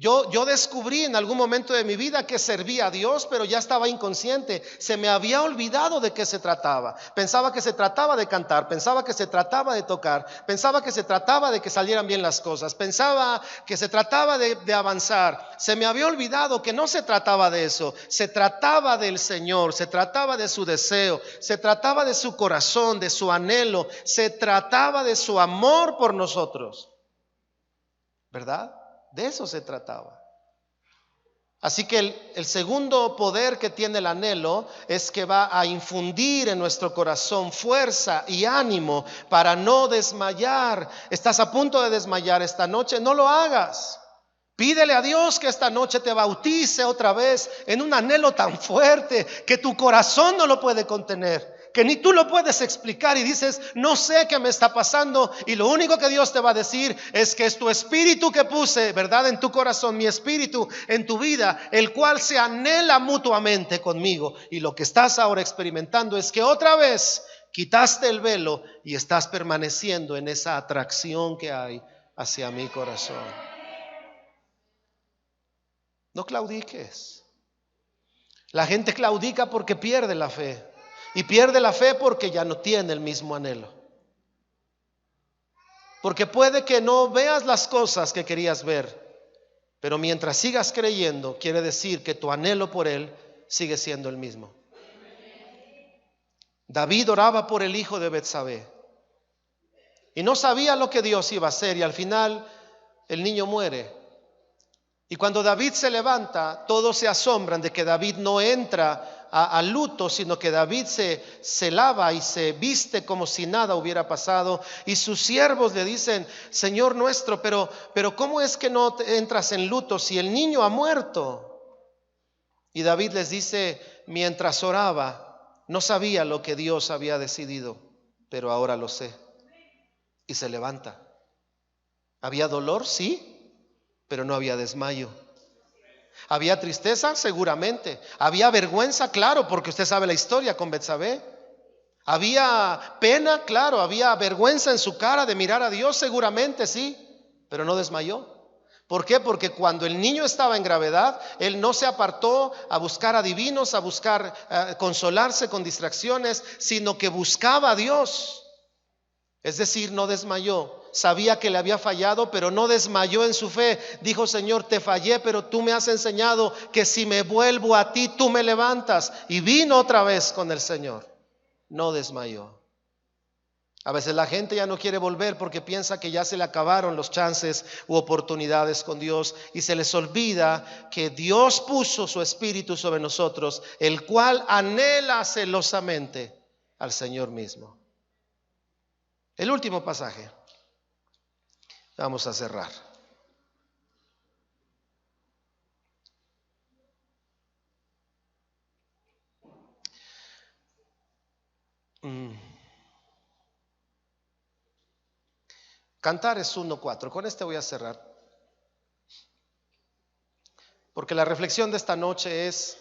Yo descubrí en algún momento de mi vida que servía a Dios, pero ya estaba inconsciente. Se me había olvidado de qué se trataba. Pensaba que se trataba de cantar, pensaba que se trataba de tocar, pensaba que se trataba de que salieran bien las cosas, pensaba que se trataba de avanzar. Se me había olvidado que no se trataba de eso, se trataba del Señor, se trataba de su deseo, se trataba de su corazón, de su anhelo, se trataba de su amor por nosotros, ¿verdad? De eso se trataba. Así que el segundo poder que tiene el anhelo es que va a infundir en nuestro corazón fuerza y ánimo para no desmayar. Estás a punto de desmayar esta noche, no lo hagas. Pídele a Dios que esta noche te bautice otra vez en un anhelo tan fuerte que tu corazón no lo puede contener, que ni tú lo puedes explicar y dices, no sé qué me está pasando, y lo único que Dios te va a decir es que es tu espíritu que puse, ¿verdad? En tu corazón, mi espíritu en tu vida, el cual se anhela mutuamente conmigo, y lo que estás ahora experimentando es que otra vez quitaste el velo y estás permaneciendo en esa atracción que hay hacia mi corazón. No claudiques. La gente claudica porque pierde la fe. Y pierde la fe porque ya no tiene el mismo anhelo. Porque puede que no veas las cosas que querías ver, pero mientras sigas creyendo, quiere decir que tu anhelo por él sigue siendo el mismo. David oraba por el hijo de Betsabé y no sabía lo que Dios iba a hacer, y al final el niño muere. Y cuando David se levanta, todos se asombran de que David no entra a luto, sino que David se lava y se viste como si nada hubiera pasado. Y sus siervos le dicen, Señor nuestro, pero ¿cómo es que no entras en luto si el niño ha muerto? Y David les dice, mientras oraba, no sabía lo que Dios había decidido, pero ahora lo sé. Y se levanta. ¿Había dolor? Sí. Pero no había desmayo. ¿Había tristeza? Seguramente. ¿Había vergüenza? Claro, porque usted sabe la historia con Betsabé. ¿Había pena? Claro. ¿Había vergüenza en su cara de mirar a Dios? Seguramente sí, pero no desmayó. ¿Por qué? Porque cuando el niño estaba en gravedad, él no se apartó a buscar adivinos, a buscar consolarse con distracciones, sino que buscaba a Dios. Es decir, no desmayó. Sabía que le había fallado, pero no desmayó en su fe. Dijo, Señor, te fallé, pero tú me has enseñado que si me vuelvo a ti, tú me levantas. Y vino otra vez con el Señor. No desmayó. A veces la gente ya no quiere volver porque piensa que ya se le acabaron los chances u oportunidades con Dios, y se les olvida que Dios puso su espíritu sobre nosotros, el cual anhela celosamente al Señor mismo. El último pasaje. Vamos a cerrar. Cantares 1:4. Con este voy a cerrar. Porque la reflexión de esta noche es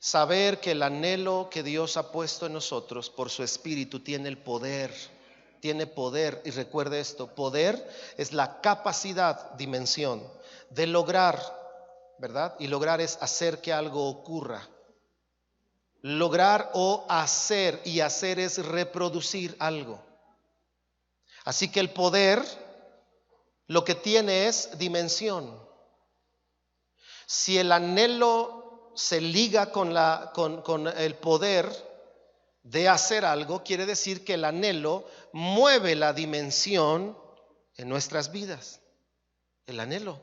saber que el anhelo que Dios ha puesto en nosotros por su Espíritu tiene el poder. Tiene poder, y recuerde esto, poder es la capacidad, dimensión de lograr, ¿verdad? Y lograr es hacer que algo ocurra. Lograr o hacer, y hacer es reproducir algo. Así que el poder lo que tiene es dimensión. Si el anhelo se liga con el poder de hacer algo, quiere decir que el anhelo mueve la dimensión en nuestras vidas. El anhelo.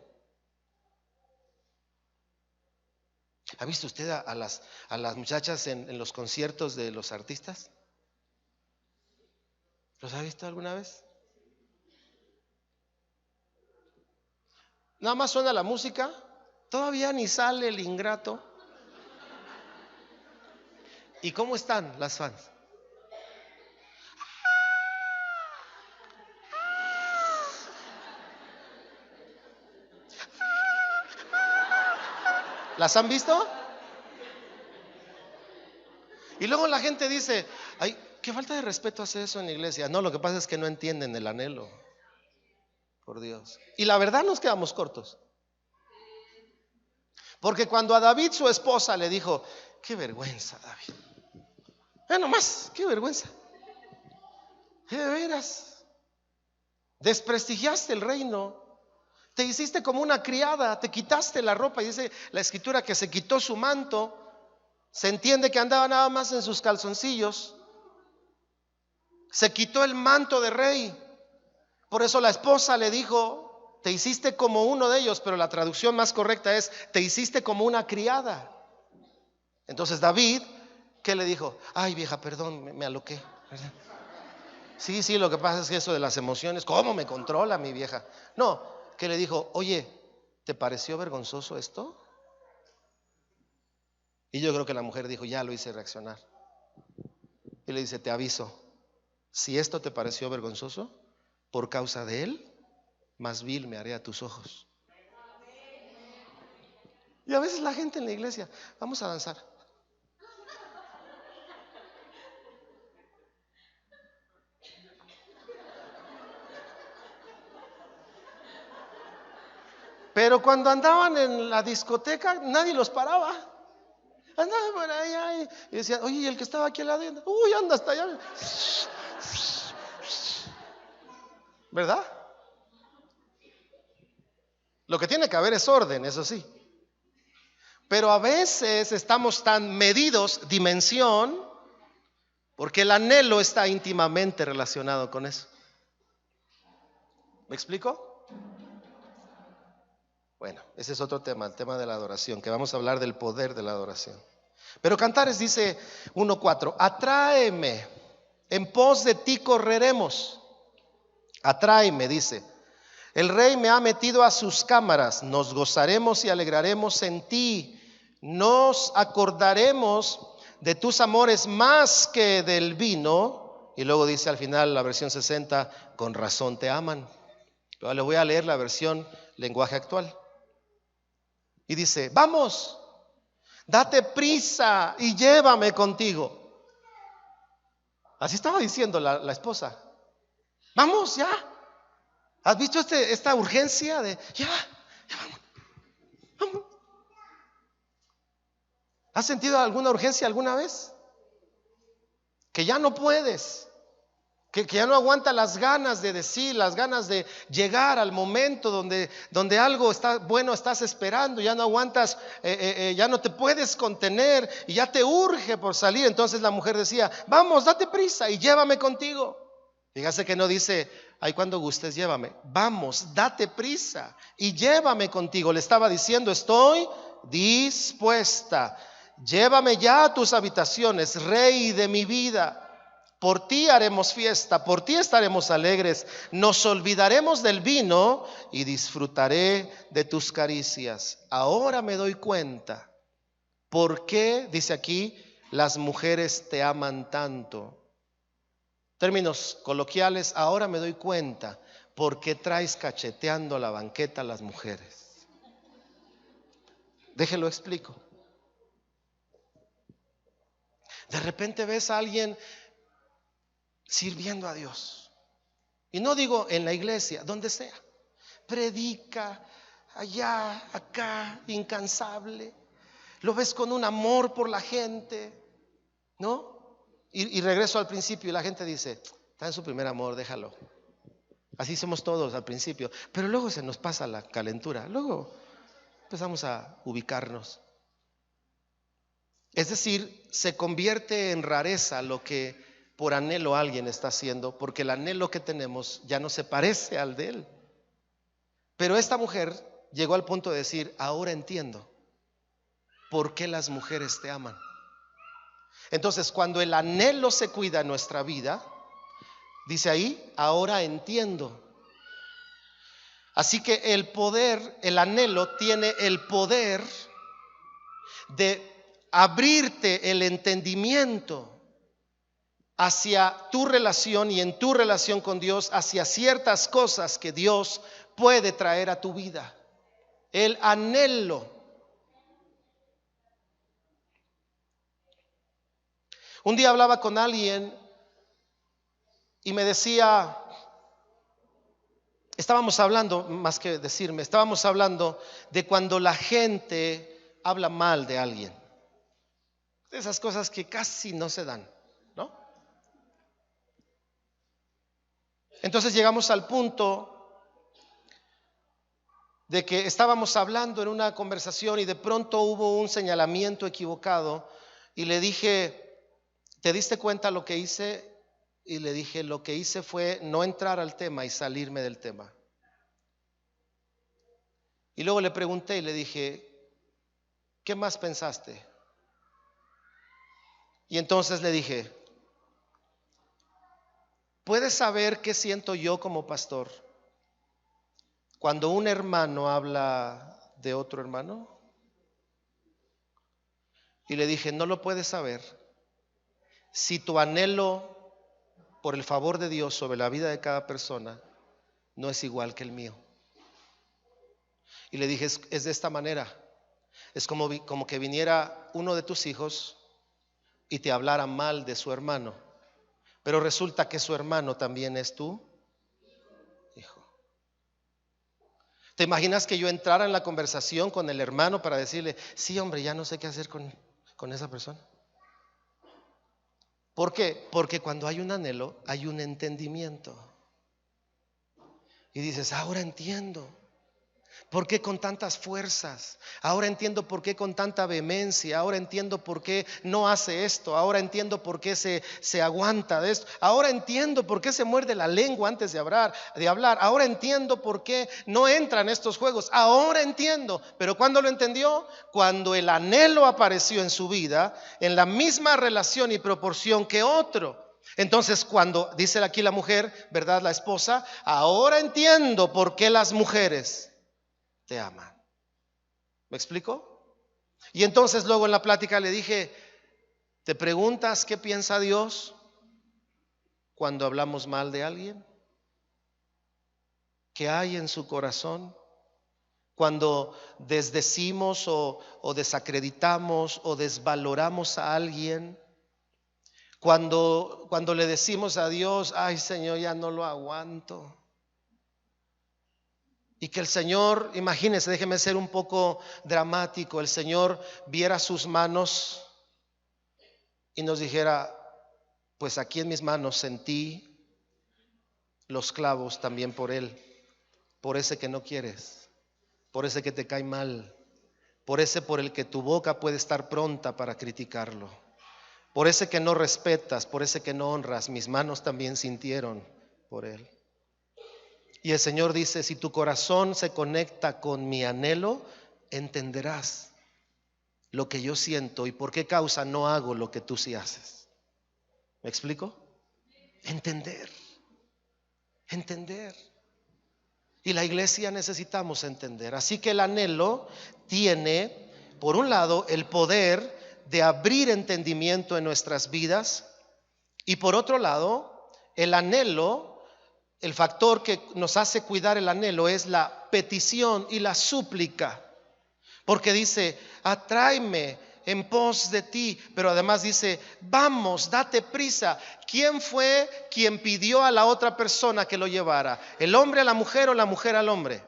¿Ha visto usted a las muchachas en los conciertos de los artistas? ¿Los ha visto alguna vez? Nada más suena la música, todavía ni sale el ingrato. ¿Y cómo están las fans? ¿Las han visto? Y luego la gente dice, ay, qué falta de respeto hace eso en la iglesia. No, lo que pasa es que no entienden el anhelo. Por Dios. Y la verdad nos quedamos cortos. Porque cuando a David su esposa le dijo, qué vergüenza, David. Nomás, qué vergüenza. De veras. Desprestigiaste el reino. Te hiciste como una criada, te quitaste la ropa. Y dice la escritura que se quitó su manto. Se entiende que andaba nada más en sus calzoncillos. Se quitó el manto de rey. Por eso la esposa le dijo, te hiciste como uno de ellos, pero la traducción más correcta es, te hiciste como una criada. Entonces David, ¿qué le dijo? Ay, vieja, perdón, me aloqué. Sí, lo que pasa es que eso de las emociones, ¿cómo me controla mi vieja? No, que le dijo, oye, ¿te pareció vergonzoso esto? Y yo creo que la mujer dijo, ya lo hice reaccionar. Y le dice, te aviso, si esto te pareció vergonzoso, por causa de él, más vil me haré a tus ojos. Y a veces la gente en la iglesia, vamos a danzar. Pero cuando andaban en la discoteca, nadie los paraba. Andaban por ahí y decían, oye, ¿y el que estaba aquí al lado? Uy, anda hasta allá. ¿Verdad? Lo que tiene que haber es orden, eso sí. Pero a veces estamos tan medidos, dimensión, porque el anhelo está íntimamente relacionado con eso. ¿Me explico? Bueno, ese es otro tema, el tema de la adoración, que vamos a hablar del poder de la adoración. Pero Cantares dice 1:4, atráeme, en pos de ti correremos. Atráeme, dice. El rey me ha metido a sus cámaras, nos gozaremos y alegraremos en ti. Nos acordaremos de tus amores más que del vino. Y luego dice al final la versión 60, con razón te aman. Pero le voy a leer la versión lenguaje actual. Y dice, vamos, date prisa y llévame contigo. Así estaba diciendo la esposa. Vamos ya. ¿Has visto esta urgencia de ya vamos? ¿Has sentido alguna urgencia alguna vez? Que ya no puedes, que ya no aguanta las ganas de decir, las ganas de llegar al momento donde algo está bueno, estás esperando, ya no aguantas, ya no te puedes contener y ya te urge por salir. Entonces la mujer decía, vamos, date prisa y llévame contigo. Fíjate que no dice, ay, cuando gustes llévame. Vamos, date prisa y llévame contigo. Le estaba diciendo, estoy dispuesta. Llévame ya a tus habitaciones, rey de mi vida. Por ti haremos fiesta, por ti estaremos alegres. Nos olvidaremos del vino y disfrutaré de tus caricias. Ahora me doy cuenta por qué, dice aquí, las mujeres te aman tanto. Términos coloquiales, ahora me doy cuenta por qué traes cacheteando la banqueta a las mujeres. Déjelo explico. De repente ves a alguien sirviendo a Dios. Y no digo en la iglesia, donde sea. Predica allá, acá, incansable. Lo ves con un amor por la gente, ¿no? Y regreso al principio y la gente dice, está en su primer amor, déjalo. Así somos todos al principio, pero luego se nos pasa la calentura, luego empezamos a ubicarnos. Es decir, se convierte en rareza lo que por anhelo alguien está haciendo, porque el anhelo que tenemos ya no se parece al de él. Pero esta mujer llegó al punto de decir, ahora entiendo por qué las mujeres te aman. Entonces, cuando el anhelo se cuida en nuestra vida, dice ahí, ahora entiendo. Así que el poder, el anhelo tiene el poder de abrirte el entendimiento hacia tu relación y en tu relación con Dios, hacia ciertas cosas que Dios puede traer a tu vida. El anhelo. Un día hablaba con alguien y me decía, estábamos hablando, más que decirme, estábamos hablando de cuando la gente habla mal de alguien. De esas cosas que casi no se dan, ¿no? Entonces llegamos al punto de que estábamos hablando en una conversación y de pronto hubo un señalamiento equivocado y le dije, ¿te diste cuenta lo que hice? Y le dije, lo que hice fue no entrar al tema y salirme del tema. Y luego le pregunté y le dije, ¿qué más pensaste? Y entonces le dije, ¿puedes saber qué siento yo como pastor cuando un hermano habla de otro hermano? Y le dije, no lo puedes saber si tu anhelo por el favor de Dios sobre la vida de cada persona no es igual que el mío. Y le dije, es de esta manera. Es como que viniera uno de tus hijos y te hablara mal de su hermano, pero resulta que su hermano también es tu hijo. ¿Te imaginas que yo entrara en la conversación con el hermano para decirle, sí, hombre, ya no sé qué hacer con esa persona? ¿Por qué? Porque cuando hay un anhelo, hay un entendimiento. Y dices, ahora entiendo. ¿Por qué con tantas fuerzas? Ahora entiendo por qué con tanta vehemencia. Ahora entiendo por qué no hace esto. Ahora entiendo por qué se aguanta de esto. Ahora entiendo por qué se muerde la lengua antes de hablar. Ahora entiendo por qué no entra en estos juegos. Ahora entiendo. Pero ¿cuándo lo entendió? Cuando el anhelo apareció en su vida en la misma relación y proporción que otro. Entonces cuando dice aquí la mujer, ¿verdad? La esposa, ahora entiendo por qué las mujeres te aman. ¿Me explico? Y entonces luego en la plática le dije, ¿te preguntas qué piensa Dios cuando hablamos mal de alguien? ¿Qué hay en su corazón? Cuando desdecimos o desacreditamos o desvaloramos a alguien. Cuando le decimos a Dios, ay Señor, ya no lo aguanto. Y que el Señor, imagínense, déjeme ser un poco dramático, el Señor viera sus manos y nos dijera, pues aquí en mis manos sentí los clavos también por él, por ese que no quieres, por ese que te cae mal, por ese por el que tu boca puede estar pronta para criticarlo, por ese que no respetas, por ese que no honras, mis manos también sintieron por él. Y el Señor dice, si tu corazón se conecta con mi anhelo, entenderás lo que yo siento y por qué causa no hago lo que tú sí haces. ¿Me explico? Entender. Y la iglesia necesitamos entender. Así que el anhelo tiene, por un lado, el poder de abrir entendimiento en nuestras vidas y por otro lado, el anhelo, el factor que nos hace cuidar el anhelo es la petición y la súplica. Porque dice, atráeme en pos de ti, pero además dice, vamos, date prisa. ¿Quién fue quien pidió a la otra persona que lo llevara? ¿El hombre a la mujer o la mujer al hombre?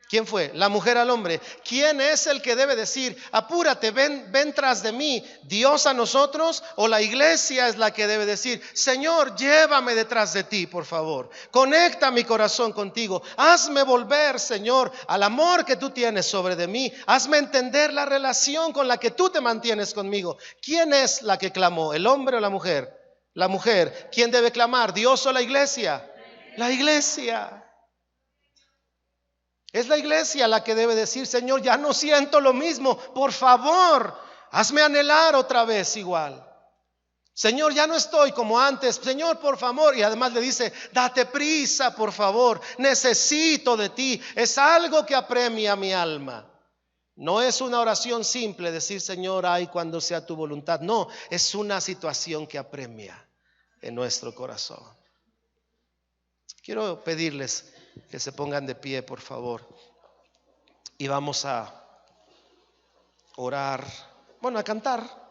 ¿Quién fue? La mujer al hombre. ¿Quién es el que debe decir, apúrate, ven tras de mí? ¿Dios a nosotros o la iglesia es la que debe decir, Señor, llévame detrás de ti, por favor? Conecta mi corazón contigo. Hazme volver, Señor, al amor que tú tienes sobre de mí. Hazme entender la relación con la que tú te mantienes conmigo. ¿Quién es la que clamó? ¿El hombre o la mujer? La mujer. ¿Quién debe clamar? ¿Dios o la iglesia? La iglesia. Es la iglesia la que debe decir, Señor, ya no siento lo mismo, por favor, hazme anhelar otra vez igual. Señor, ya no estoy como antes, Señor, por favor. Y además le dice, date prisa, por favor, necesito de ti. Es algo que apremia mi alma. No es una oración simple decir, Señor, ay, cuando sea tu voluntad. No, es una situación que apremia en nuestro corazón. Quiero pedirles que se pongan de pie, por favor, y vamos a orar, bueno, a cantar.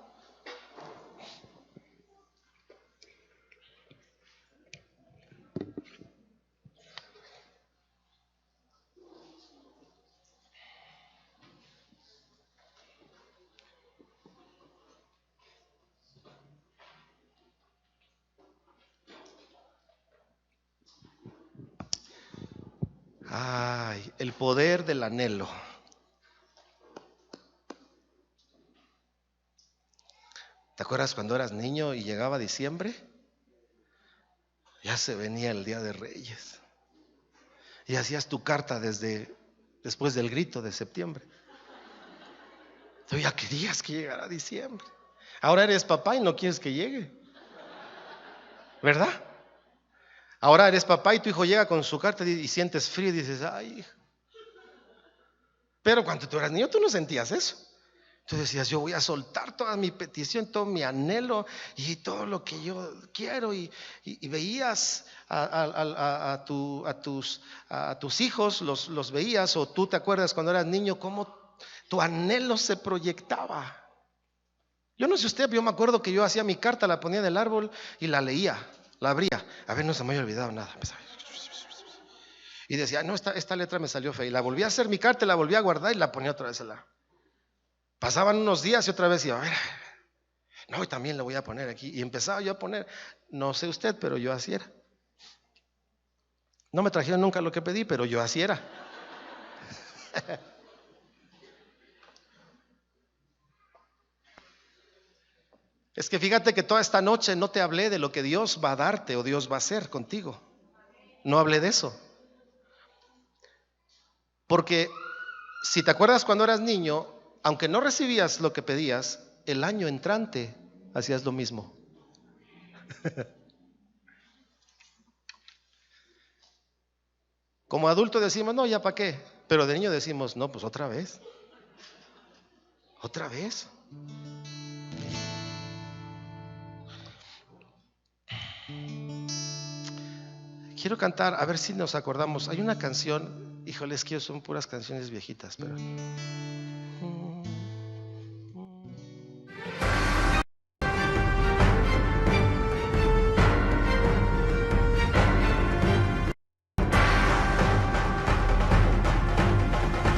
Ay, el poder del anhelo. ¿Te acuerdas cuando eras niño y llegaba diciembre? Ya se venía el Día de Reyes y hacías tu carta después del grito de septiembre. Tú ya querías que llegara diciembre. Ahora eres papá y no quieres que llegue, ¿verdad? Ahora eres papá y tu hijo llega con su carta y sientes frío y dices, ay, hijo. Pero cuando tú eras niño tú no sentías eso. Tú decías, yo voy a soltar toda mi petición, todo mi anhelo y todo lo que yo quiero. Y veías a tus hijos, los veías, o tú te acuerdas cuando eras niño, cómo tu anhelo se proyectaba. Yo no sé usted, pero yo me acuerdo que yo hacía mi carta, la ponía en el árbol y la leía, la abría. A ver, no se me había olvidado nada. Y decía, no, esta letra me salió fea. Y la volví a hacer mi carta, la volví a guardar y la ponía otra vez en la... Pasaban unos días y otra vez iba, a ver, no, y también le voy a poner aquí. Y empezaba yo a poner, no sé usted, pero yo así era. No me trajeron nunca lo que pedí, pero yo así era. Es que fíjate que toda esta noche no te hablé de lo que Dios va a darte o Dios va a hacer contigo. No hablé de eso. Porque si te acuerdas cuando eras niño, aunque no recibías lo que pedías, el año entrante hacías lo mismo. Como adulto decimos, no, ya para qué. Pero de niño decimos, no, pues otra vez. Otra vez. Quiero cantar, a ver si nos acordamos. Hay una canción, híjoles, que son puras canciones viejitas, pero...